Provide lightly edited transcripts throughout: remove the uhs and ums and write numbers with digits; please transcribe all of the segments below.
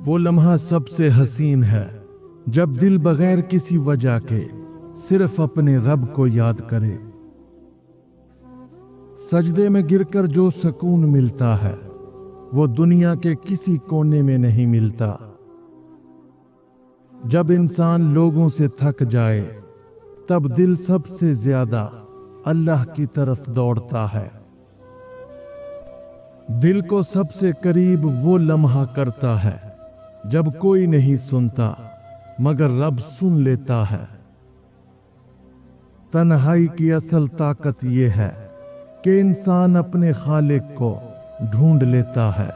وہ لمحہ سب سے حسین ہے جب دل بغیر کسی وجہ کے صرف اپنے رب کو یاد کرے۔ سجدے میں گر کر جو سکون ملتا ہے وہ دنیا کے کسی کونے میں نہیں ملتا۔ جب انسان لوگوں سے تھک جائے تب دل سب سے زیادہ اللہ کی طرف دوڑتا ہے۔ دل کو سب سے قریب وہ لمحہ کرتا ہے جب کوئی نہیں سنتا مگر رب سن لیتا ہے۔ تنہائی کی اصل طاقت یہ ہے کہ انسان اپنے خالق کو ڈھونڈ لیتا ہے۔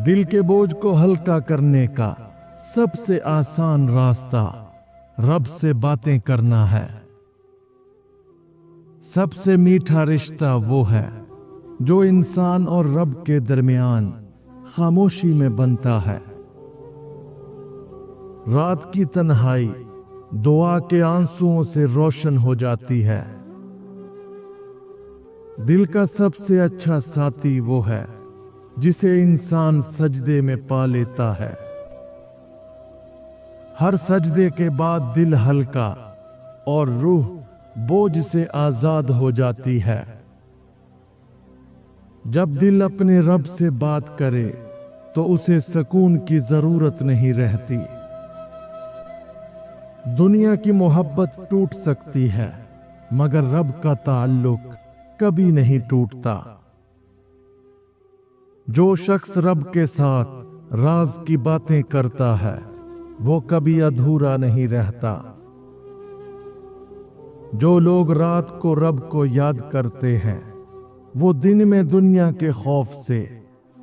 دل کے بوجھ کو ہلکا کرنے کا سب سے آسان راستہ رب سے باتیں کرنا ہے۔ سب سے میٹھا رشتہ وہ ہے جو انسان اور رب کے درمیان خاموشی میں بنتا ہے۔ رات کی تنہائی دعا کے آنسوؤں سے روشن ہو جاتی ہے۔ دل کا سب سے اچھا ساتھی وہ ہے جسے انسان سجدے میں پا لیتا ہے۔ ہر سجدے کے بعد دل ہلکا اور روح بوجھ سے آزاد ہو جاتی ہے۔ جب دل اپنے رب سے بات کرے تو اسے سکون کی ضرورت نہیں رہتی۔ دنیا کی محبت ٹوٹ سکتی ہے مگر رب کا تعلق کبھی نہیں ٹوٹتا۔ جو شخص رب کے ساتھ راز کی باتیں کرتا ہے وہ کبھی ادھورا نہیں رہتا۔ جو لوگ رات کو رب کو یاد کرتے ہیں وہ دن میں دنیا کے خوف سے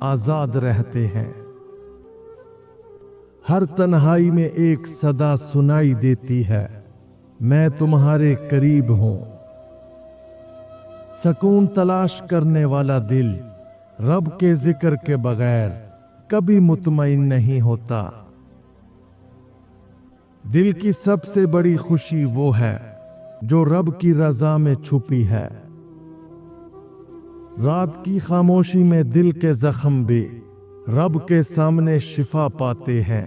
آزاد رہتے ہیں۔ ہر تنہائی میں ایک صدا سنائی دیتی ہے، میں تمہارے قریب ہوں۔ سکون تلاش کرنے والا دل رب کے ذکر کے بغیر کبھی مطمئن نہیں ہوتا۔ دل کی سب سے بڑی خوشی وہ ہے جو رب کی رضا میں چھپی ہے۔ رات کی خاموشی میں دل کے زخم بھی رب کے سامنے شفا پاتے ہیں۔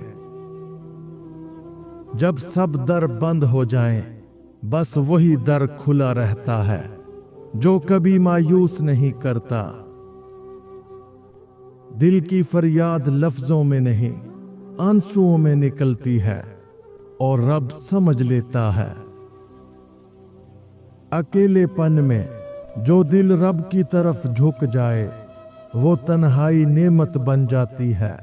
جب سب در بند ہو جائیں بس وہی در کھلا رہتا ہے جو کبھی مایوس نہیں کرتا۔ دل کی فریاد لفظوں میں نہیں آنسوؤں میں نکلتی ہے اور رب سمجھ لیتا ہے۔ اکیلے پن میں جو دل رب کی طرف جھک جائے وہ تنہائی نعمت بن جاتی ہے۔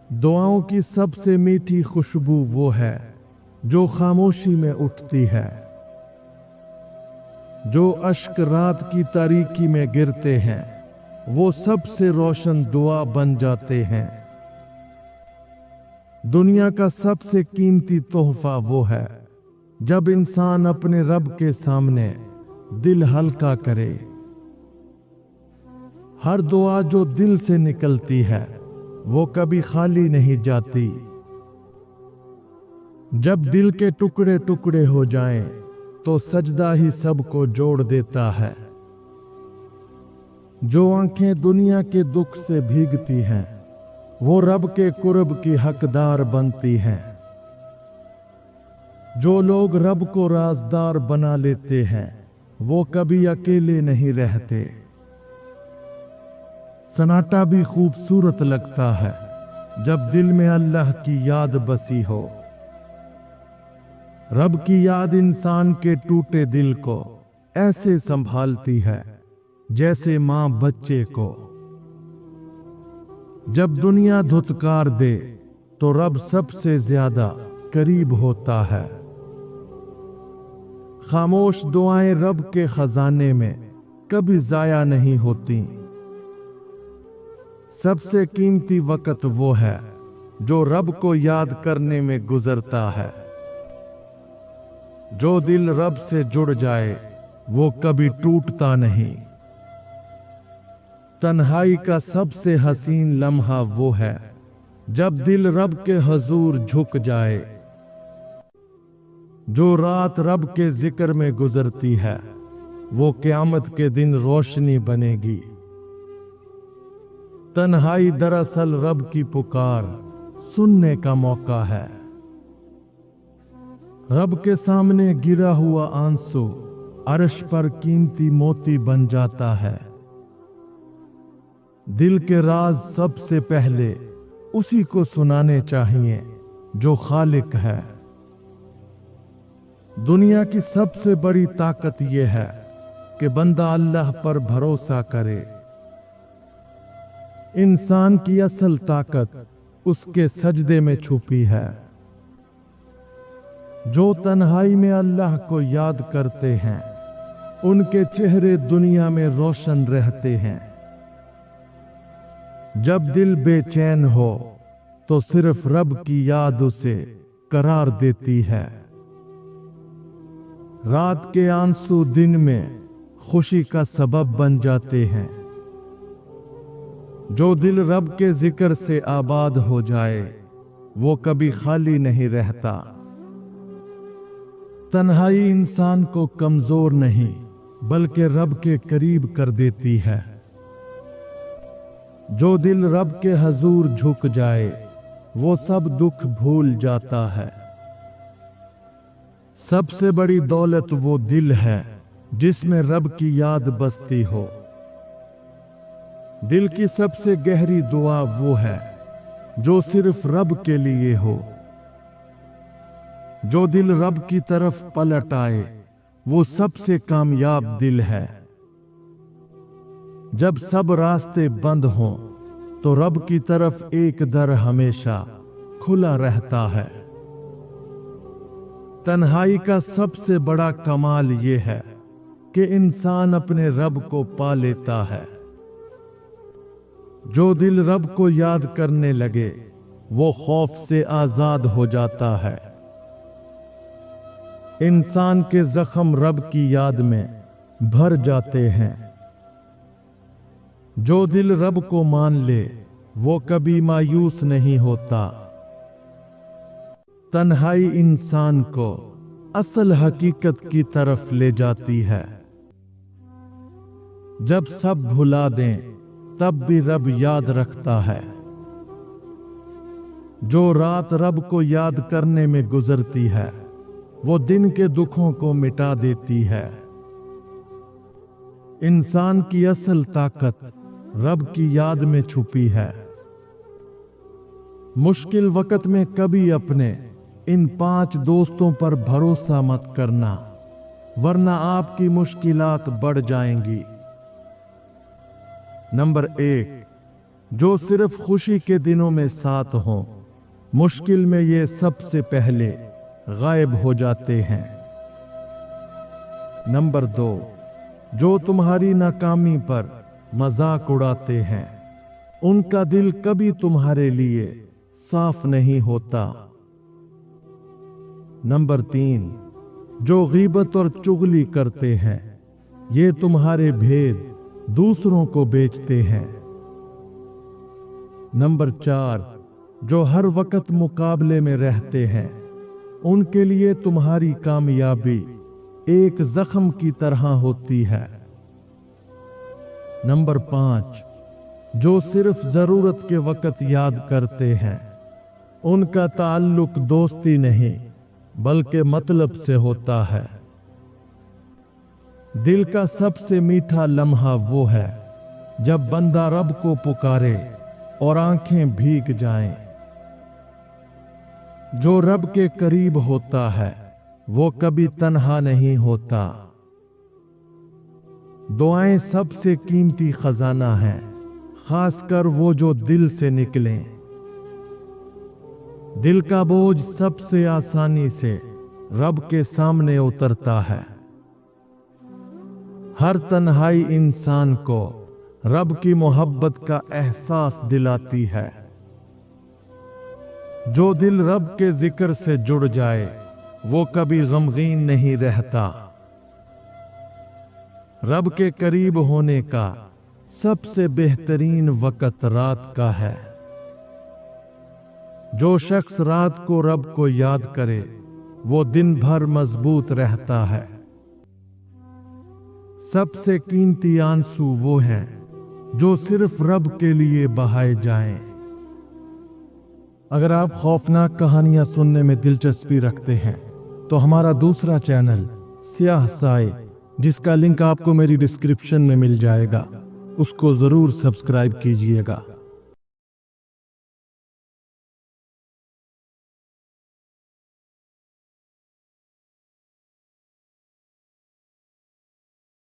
دعاؤں کی سب سے میٹھی خوشبو وہ ہے جو خاموشی میں اٹھتی ہے۔ جو اشک رات کی تاریکی میں گرتے ہیں وہ سب سے روشن دعا بن جاتے ہیں۔ دنیا کا سب سے قیمتی تحفہ وہ ہے جب انسان اپنے رب کے سامنے دل ہلکا کرے۔ ہر دعا جو دل سے نکلتی ہے وہ کبھی خالی نہیں جاتی۔ جب دل کے ٹکڑے ٹکڑے ہو جائیں تو سجدہ ہی سب کو جوڑ دیتا ہے۔ جو آنکھیں دنیا کے دکھ سے بھیگتی ہیں وہ رب کے قرب کی حقدار بنتی ہیں۔ جو لوگ رب کو رازدار بنا لیتے ہیں وہ کبھی اکیلے نہیں رہتے۔ سناٹا بھی خوبصورت لگتا ہے جب دل میں اللہ کی یاد بسی ہو۔ رب کی یاد انسان کے ٹوٹے دل کو ایسے سنبھالتی ہے جیسے ماں بچے کو۔ جب دنیا دھتکار دے تو رب سب سے زیادہ قریب ہوتا ہے۔ خاموش دعائیں رب کے خزانے میں کبھی ضائع نہیں ہوتی۔ سب سے قیمتی وقت وہ ہے جو رب کو یاد کرنے میں گزرتا ہے۔ جو دل رب سے جڑ جائے وہ کبھی ٹوٹتا نہیں۔ تنہائی کا سب سے حسین لمحہ وہ ہے جب دل رب کے حضور جھک جائے۔ جو رات رب کے ذکر میں گزرتی ہے وہ قیامت کے دن روشنی بنے گی۔ तन्हाई दरअसल रब की पुकार सुनने का मौका है। रब के सामने गिरा हुआ आंसू अर्श पर कीमती मोती बन जाता है। दिल के राज सबसे पहले उसी को सुनाने चाहिए जो खालिक है। दुनिया की सबसे बड़ी ताकत यह है कि बंदा अल्लाह पर भरोसा करे। इंसान की असल ताकत उसके सजदे में छुपी है। जो तन्हाई में अल्लाह को याद करते हैं उनके चेहरे दुनिया में रोशन रहते हैं। जब दिल बेचैन हो तो सिर्फ रब की याद उसे करार देती है। रात के आंसू दिन में खुशी का सबब बन जाते हैं। जो दिल रब के जिक्र से आबाद हो जाए वो कभी खाली नहीं रहता। तन्हाई इंसान को कमजोर नहीं बल्कि रब के करीब कर देती है। जो दिल रब के हजूर झुक जाए वो सब दुख भूल जाता है। सबसे बड़ी दौलत वो दिल है जिसमें रब की याद बसती हो। दिल की सबसे गहरी दुआ वो है जो सिर्फ रब के लिए हो। जो दिल रब की तरफ पलट आए वो सबसे कामयाब दिल है। जब सब रास्ते बंद हों तो रब की तरफ एक दर हमेशा खुला रहता है। तन्हाई का सबसे बड़ा कमाल ये है कि इंसान अपने रब को पा लेता है। जो दिल रब को याद करने लगे वो खौफ से आजाद हो जाता है। इंसान के जख्म रब की याद में भर जाते हैं। जो दिल रब को मान ले वो कभी मायूस नहीं होता। तन्हाई इंसान को असल हकीकत की तरफ ले जाती है। जब सब भुला दें तब भी रब याद रखता है। जो रात रब को याद करने में गुजरती है वो दिन के दुखों को मिटा देती है। इंसान की असल ताकत रब की याद में छुपी है। मुश्किल वक्त में कभी अपने इन 5 दोस्तों पर भरोसा मत करना वरना आपकी मुश्किलात बढ़ जाएंगी। नंबर 1, जो सिर्फ खुशी के दिनों में साथ हों, मुश्किल में ये सबसे पहले गायब हो जाते हैं। नंबर 2, जो तुम्हारी नाकामी पर मजाक उड़ाते हैं उनका दिल कभी तुम्हारे लिए साफ नहीं होता। नंबर 3, जो गीबत और चुगली करते हैं ये तुम्हारे भेद दूसरों को बेचते हैं। नंबर 4, जो हर वक्त मुकाबले में रहते हैं उनके लिए तुम्हारी कामयाबी एक जख्म की तरह होती है। नंबर 5, जो सिर्फ जरूरत के वक्त याद करते हैं उनका ताल्लुक दोस्ती नहीं बल्कि मतलब से होता है। दिल का सबसे मीठा लम्हा वो है जब बंदा रब को पुकारे और आंखें भीग जाएं। जो रब के करीब होता है वो कभी तन्हा नहीं होता। दुआएं सबसे कीमती खजाना है, खासकर वो जो दिल से निकलें। दिल का बोझ सबसे आसानी से रब के सामने उतरता है। हर तन्हाई इंसान को रब की मोहब्बत का एहसास दिलाती है। जो दिल रब के जिक्र से जुड़ जाए वो कभी गमगीन नहीं रहता। रब के करीब होने का सबसे बेहतरीन वक्त रात का है। जो शख्स रात को रब को याद करे वो दिन भर मजबूत रहता है। सबसे कीमती आंसू वो हैं जो सिर्फ रब के लिए बहाए जाएं। अगर आप खौफनाक कहानियां सुनने में दिलचस्पी रखते हैं तो हमारा दूसरा चैनल स्याह साए, जिसका लिंक आपको मेरी डिस्क्रिप्शन में मिल जाएगा, उसको जरूर सब्सक्राइब कीजिएगा।